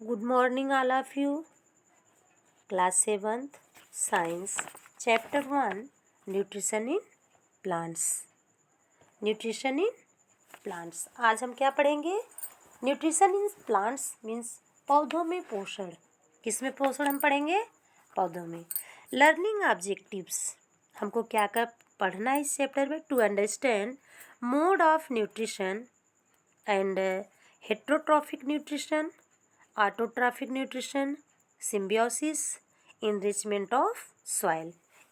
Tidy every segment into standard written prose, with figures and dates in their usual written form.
Good morning, all of you. Class 7th Science, Chapter 1, Nutrition in Plants. Nutrition in Plants. आज हम क्या पढ़ेंगे? Nutrition in plants means पौधों में पोषण. किस में पोषण हम पढ़ेंगे? पौधों में. Learning objectives. हमको क्या क्या पढ़ना है इस चैप्टर में? To understand mode of nutrition and heterotrophic nutrition, autotrophic nutrition, symbiosis, enrichment of soil.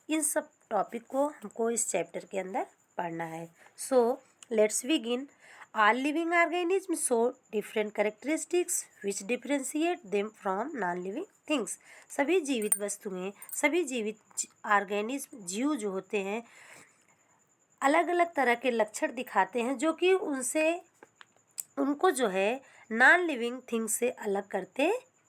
इन सब टॉपिक को हमको इस चैप्टर के अंदर पढ़ना है. So let's begin. All living organism show different characteristics which differentiate them from non living things. सभी जीवित वस्तुएं, सभी जीवित ऑर्गेनिज्म, जीव जो होते हैं, अलग अलग तरह के लक्षण दिखाते हैं जो कि उनको जो है नॉन लिविंग थिंग्स से अलग करते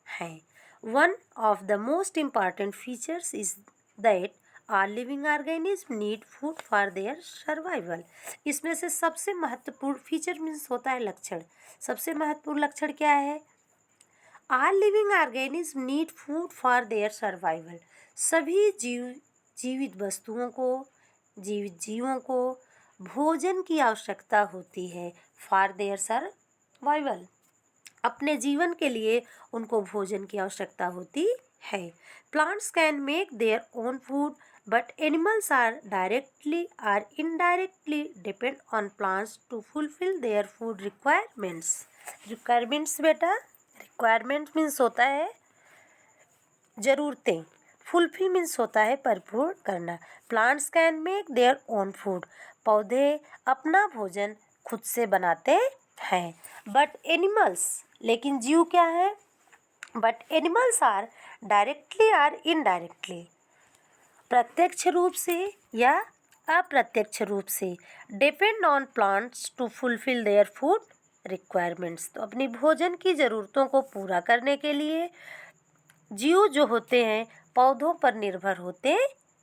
हैं. One of the most important features is that all living organism need food for their survival. इसमें से सबसे महत्वपूर्ण फीचर मीन्स होता है लक्षण. सबसे महत्वपूर्ण लक्षण क्या है? All living organism need food for their survival. सभी जीवित वस्तुओं को, जीवित जीवों को भोजन की आवश्यकता होती है. फॉर देयर सर्वाइवल, अपने जीवन के लिए उनको भोजन की आवश्यकता होती है. Plants can make their own food but animals are directly और indirectly depend on plants to fulfil their food requirements. Requirements बेटा, रिक्वायरमेंट मीन्स होता है जरूरतें, फुलफिल मीन्स होता है परिपूर्ण करना. Plants can make their own food, पौधे अपना भोजन खुद से बनाते हैं. बट एनिमल्स, लेकिन जीव क्या है? बट एनिमल्स आर डायरेक्टली और इनडायरेक्टली, प्रत्यक्ष रूप से या अप्रत्यक्ष रूप से, depend on plants to fulfil their food requirements. तो अपनी भोजन की ज़रूरतों को पूरा करने के लिए जीव जो होते हैं पौधों पर निर्भर होते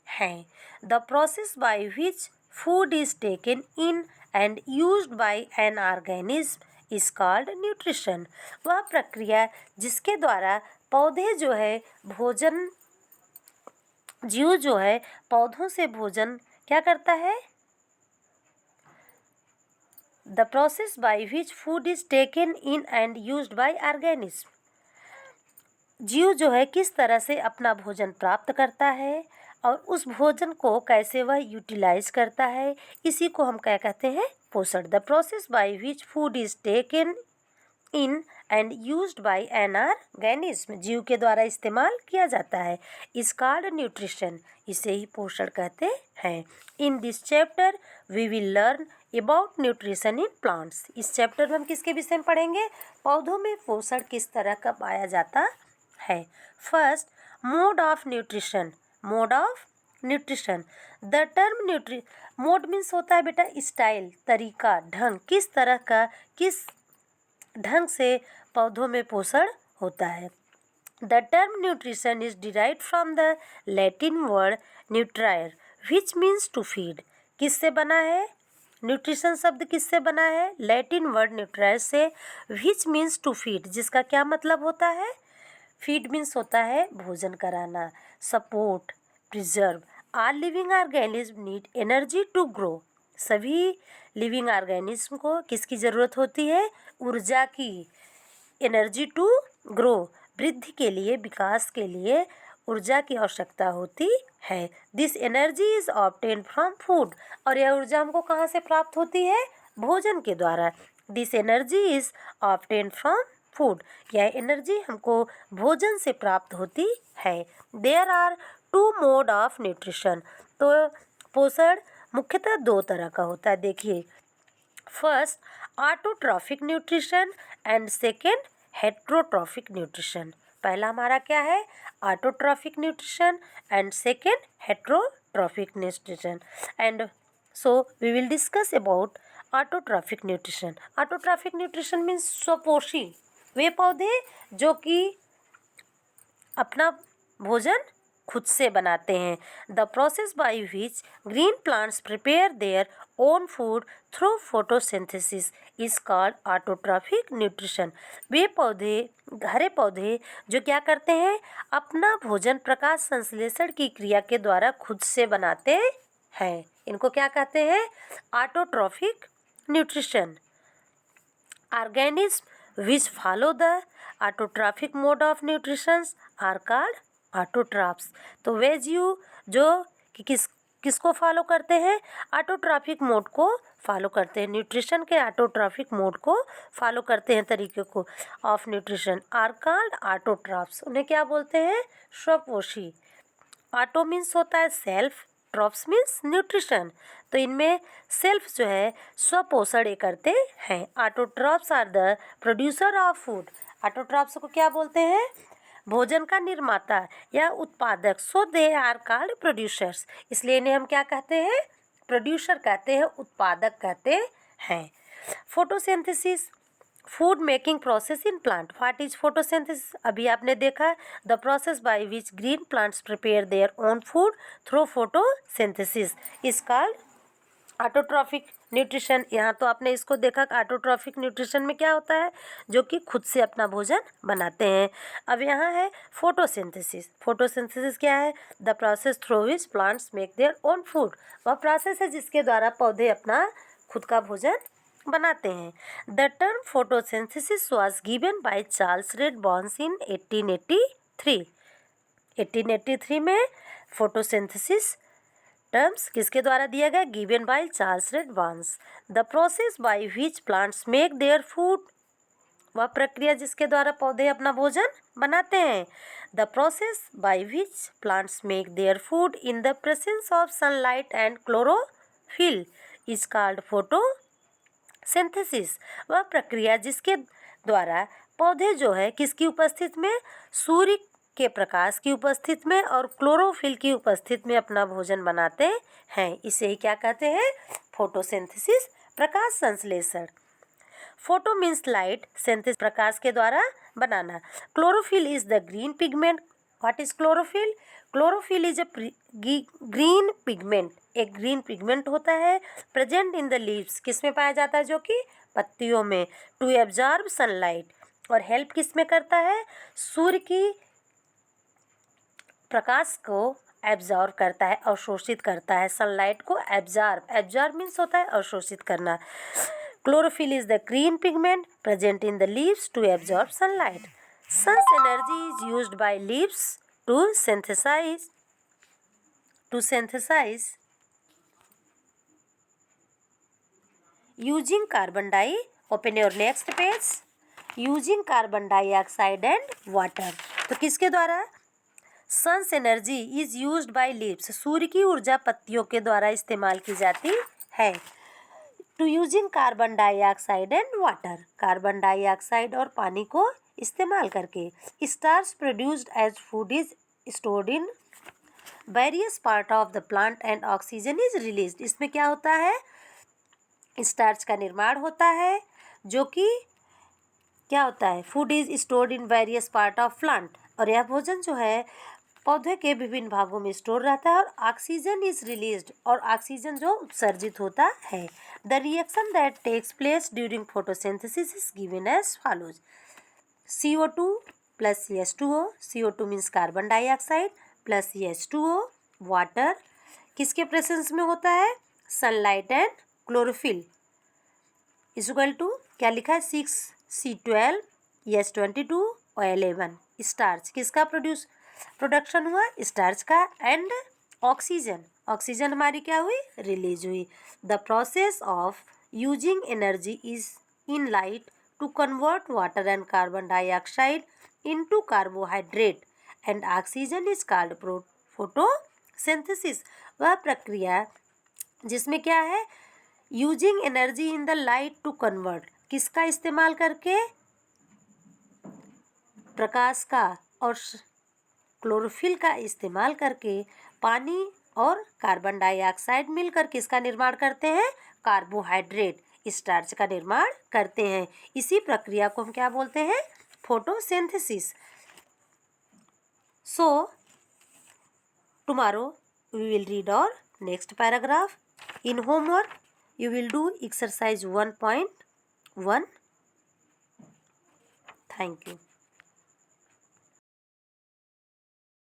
हैं. The process by which food is taken in and used by an organism is called nutrition. वह प्रक्रिया जिसके द्वारा पौधे जो है भोजन, जीव जो है पौधों से भोजन क्या करता है? The process by which food is taken in and used by organism. जीव जो है किस तरह से अपना भोजन प्राप्त करता है और उस भोजन को कैसे वह यूटिलाइज करता है, इसी को हम क्या कहते हैं? पोषण. The process by which food is taken in and used by an organism, जीव के द्वारा इस्तेमाल किया जाता है, इज कॉल्ड न्यूट्रिशन. इसे ही पोषण कहते हैं. In this chapter we will learn about nutrition in plants. इस चैप्टर में हम किसके विषय में पढ़ेंगे? पौधों में पोषण किस तरह का पाया जाता है. First, mode of nutrition. Mode of nutrition. The term mode means होता है बेटा स्टाइल, तरीका, ढंग. किस तरह का, किस ढंग से पौधों में पोषण होता है. The term nutrition is derived from the Latin word nutrire which means to feed. किससे बना है? न्यूट्रिशन शब्द किससे बना है? लैटिन वर्ड न्यूट्रायर से, विच मीन्स टू फीड, जिसका क्या मतलब होता है? फीड मीन्स होता है भोजन कराना, support, preserve. All living organism need energy to grow. सभी लिविंग ऑर्गेनिज्म को किसकी ज़रूरत होती है? ऊर्जा की. एनर्जी टू ग्रो, वृद्धि के लिए, विकास के लिए ऊर्जा की आवश्यकता होती है. This energy is obtain from food. और यह ऊर्जा हमको कहाँ से प्राप्त होती है? भोजन के द्वारा. This energy is obtain from food. यह एनर्जी हमको भोजन से प्राप्त होती है. There are two mode of nutrition. तो पोषण मुख्यतः दो तरह का होता है. देखिए, first autotrophic nutrition and second heterotrophic nutrition. पहला हमारा क्या है? Autotrophic nutrition and second heterotrophic nutrition. And so we will discuss about autotrophic nutrition. Autotrophic nutrition means स्वपोषी, वे पौधे जो कि अपना भोजन खुद से बनाते हैं. The process by which green plants prepare their own food through photosynthesis is called autotrophic nutrition. वे पौधे, हरे पौधे जो क्या करते हैं, अपना भोजन प्रकाश संश्लेषण की क्रिया के द्वारा खुद से बनाते हैं, इनको क्या कहते हैं, autotrophic nutrition. Organisms which follow the autotrophic mode of nutrition are called autotrophs. तो वे जीव जो कि किसको फॉलो करते हैं, ऑटोट्रॉफिक मोड को फॉलो करते हैं, न्यूट्रिशन के ऑटोट्रॉफिक मोड को फॉलो करते हैं, तरीके को of nutrition, are called autotrophs. उन्हें क्या बोलते हैं, स्वपोषी. ऑटो मीन्स होता है सेल्फ, ट्रॉप्स मीन्स न्यूट्रिशन. तो इनमें सेल्फ जो है स्वपोषण करते हैं. Autotrophs are the producer of food. Autotrophs को क्या बोलते हैं, भोजन का निर्माता या उत्पादक. So they are called producers. इसलिए इन्हें हम क्या कहते हैं, प्रोड्यूसर कहते हैं, उत्पादक कहते हैं. Photosynthesis, food making process in plant. What is photosynthesis, अभी आपने देखा, the process by which green plants prepare their own food through photosynthesis is called autotrophic nutrition. यहाँ तो आपने इसको देखा कि ऑटोट्रॉफिक न्यूट्रिशन में क्या होता है, जो कि खुद से अपना भोजन बनाते हैं. अब यहाँ है फोटोसिंथेसिस. फोटोसिंथेसिस क्या है, the process through which plants make their own food. वह प्रोसेस है जिसके द्वारा पौधे अपना खुद का भोजन बनाते हैं. The term photosynthesis was given by Charles Reid Barnes in 1883. 1883 में फोटोसिंथेसिस टर्म्स किसके द्वारा दिया गया, given by Charles Reid Barnes. The process by which plants make their food, वह प्रक्रिया जिसके द्वारा पौधे अपना भोजन बनाते हैं. The process by which plants make their food in the presence of sunlight and chlorophyll is called photosynthesis. वह प्रक्रिया जिसके द्वारा पौधे जो है किसकी उपस्थिति में, सूर्य के प्रकाश की उपस्थिति में और क्लोरोफिल की उपस्थिति में अपना भोजन बनाते हैं, इसे ही क्या कहते हैं, फोटोसिंथेसिस, प्रकाश संश्लेषण. फोटो मीन्स लाइट, सिंथेसिस प्रकाश के द्वारा बनाना. Chlorophyll is the green pigment. What is chlorophyll, chlorophyll is a green pigment, एक ग्रीन पिगमेंट होता है, प्रेजेंट इन द लीव्स, किस में पाया जाता है, जो कि पत्तियों में. टू एब्जॉर्ब सनलाइट, और हेल्प किस में करता है, सूर्य की प्रकाश को एब्जॉर्ब करता है, अवशोषित करता है. सनलाइट को एब्जॉर्ब मीन्स होता है अवशोषित करना. Chlorophyll is the green pigment present in the leaves to absorb sunlight. Sun's energy is used by leaves to synthesize using carbon open your next page, using carbon dioxide and water. तो किसके द्वारा, sun's energy is used by leaves, सूर्य की ऊर्जा पत्तियों के द्वारा इस्तेमाल की जाती है. To using carbon dioxide and water, carbon dioxide और पानी को इस्तेमाल करके. Starch produced as food is stored in various part of the plant and oxygen is released. इसमें क्या होता है, स्टार्च का निर्माण होता है, जो कि क्या होता है, food is stored in various part of plant, और यह भोजन जो है पौधे के विभिन्न भागों में स्टोर रहता है. और ऑक्सीजन इज रिलीज्ड, और ऑक्सीजन जो उत्सर्जित होता है. The reaction that takes place during photosynthesis is given as follows. CO2 plus H2O, CO2 means carbon dioxide, plus H2O water, किसके प्रेजेंस में होता है, sunlight and chlorophyll, is equal to क्या लिखा है, 6C12 H22 और 11. स्टार्च किसका production हुआ, स्टार्च का. एंड ऑक्सीजन, ऑक्सीजन हमारी क्या हुई, रिलीज हुई. The process of using energy is in light to convert water and carbon dioxide into carbohydrate and oxygen is called photosynthesis. वह प्रक्रिया जिसमें क्या है, using energy in the light to convert, किसका इस्तेमाल करके, प्रकाश का और क्लोरोफिल का इस्तेमाल करके पानी और कार्बन डाइऑक्साइड मिलकर किसका निर्माण करते हैं, कार्बोहाइड्रेट, स्टार्च का निर्माण करते हैं. इसी प्रक्रिया को हम क्या बोलते हैं, photosynthesis. So tomorrow we will read और next paragraph in homework. You will do exercise 1.1. Thank you.